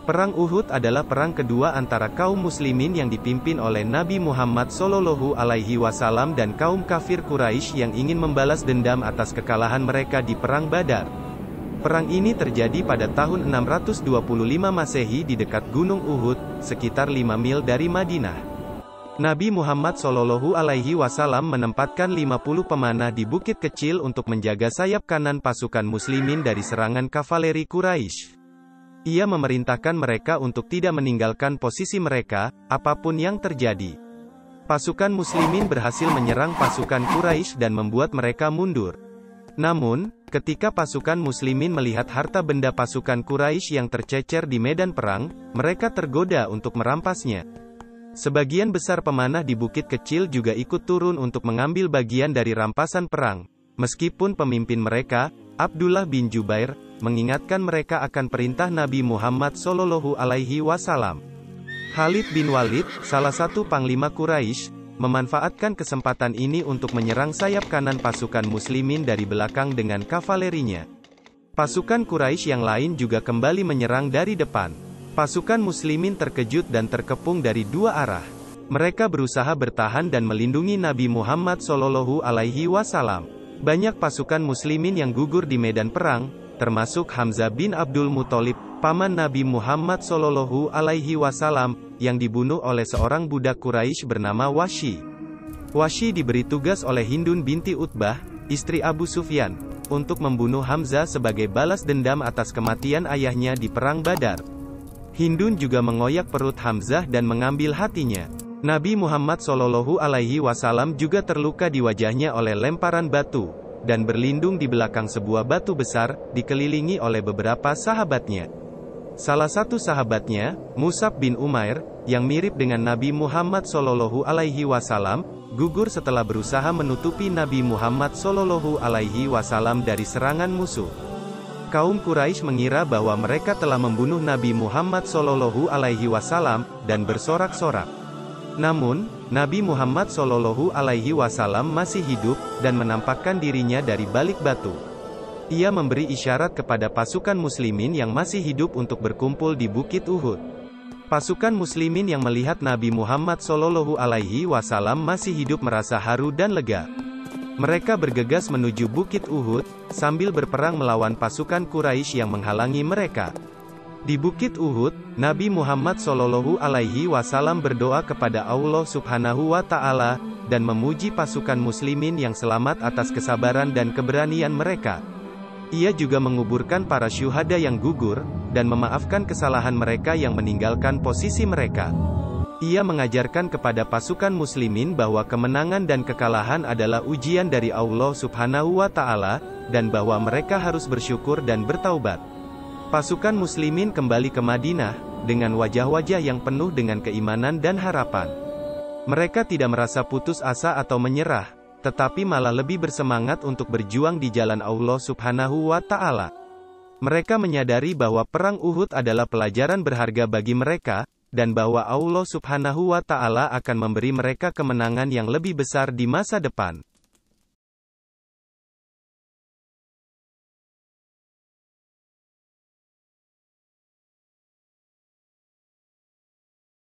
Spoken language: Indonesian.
Perang Uhud adalah perang kedua antara kaum muslimin yang dipimpin oleh Nabi Muhammad SAW dan kaum kafir Quraisy yang ingin membalas dendam atas kekalahan mereka di Perang Badar. Perang ini terjadi pada tahun 625 Masehi di dekat Gunung Uhud, sekitar 5 mil dari Madinah. Nabi Muhammad SAW menempatkan 50 pemanah di bukit kecil untuk menjaga sayap kanan pasukan muslimin dari serangan kavaleri Quraisy. Ia memerintahkan mereka untuk tidak meninggalkan posisi mereka, apapun yang terjadi. Pasukan muslimin berhasil menyerang pasukan Quraisy dan membuat mereka mundur. Namun, ketika pasukan muslimin melihat harta benda pasukan Quraisy yang tercecer di medan perang, mereka tergoda untuk merampasnya. Sebagian besar pemanah di bukit kecil juga ikut turun untuk mengambil bagian dari rampasan perang. Meskipun pemimpin mereka, Abdullah bin Jubair, mengingatkan mereka akan perintah Nabi Muhammad SAW. Khalid bin Walid, salah satu panglima Quraisy, memanfaatkan kesempatan ini untuk menyerang sayap kanan pasukan muslimin dari belakang dengan kavalerinya. Pasukan Quraisy yang lain juga kembali menyerang dari depan. Pasukan muslimin terkejut dan terkepung dari dua arah. Mereka berusaha bertahan dan melindungi Nabi Muhammad SAW. Banyak pasukan muslimin yang gugur di medan perang, termasuk Hamzah bin Abdul Muthalib, paman Nabi Muhammad SAW, yang dibunuh oleh seorang budak Quraisy bernama Wahsy. Wahsy diberi tugas oleh Hindun binti Utbah, istri Abu Sufyan, untuk membunuh Hamzah sebagai balas dendam atas kematian ayahnya di Perang Badar. Hindun juga mengoyak perut Hamzah dan mengambil hatinya. Nabi Muhammad SAW juga terluka di wajahnya oleh lemparan batu, dan berlindung di belakang sebuah batu besar, dikelilingi oleh beberapa sahabatnya. Salah satu sahabatnya, Mus'ab bin Umair, yang mirip dengan Nabi Muhammad SAW, gugur setelah berusaha menutupi Nabi Muhammad SAW dari serangan musuh. Kaum Quraisy mengira bahwa mereka telah membunuh Nabi Muhammad SAW, dan bersorak-sorak. Namun, Nabi Muhammad SAW masih hidup, dan menampakkan dirinya dari balik batu. Ia memberi isyarat kepada pasukan muslimin yang masih hidup untuk berkumpul di Bukit Uhud. Pasukan muslimin yang melihat Nabi Muhammad SAW masih hidup merasa haru dan lega. Mereka bergegas menuju Bukit Uhud, sambil berperang melawan pasukan Quraisy yang menghalangi mereka. Di Bukit Uhud, Nabi Muhammad SAW berdoa kepada Allah Subhanahu wa Ta'ala, dan memuji pasukan muslimin yang selamat atas kesabaran dan keberanian mereka. Ia juga menguburkan para syuhada yang gugur, dan memaafkan kesalahan mereka yang meninggalkan posisi mereka. Ia mengajarkan kepada pasukan muslimin bahwa kemenangan dan kekalahan adalah ujian dari Allah Subhanahu wa Ta'ala, dan bahwa mereka harus bersyukur dan bertaubat. Pasukan muslimin kembali ke Madinah, dengan wajah-wajah yang penuh dengan keimanan dan harapan. Mereka tidak merasa putus asa atau menyerah, tetapi malah lebih bersemangat untuk berjuang di jalan Allah Subhanahu wa Ta'ala. Mereka menyadari bahwa Perang Uhud adalah pelajaran berharga bagi mereka, dan bahwa Allah Subhanahu wa Ta'ala akan memberi mereka kemenangan yang lebih besar di masa depan.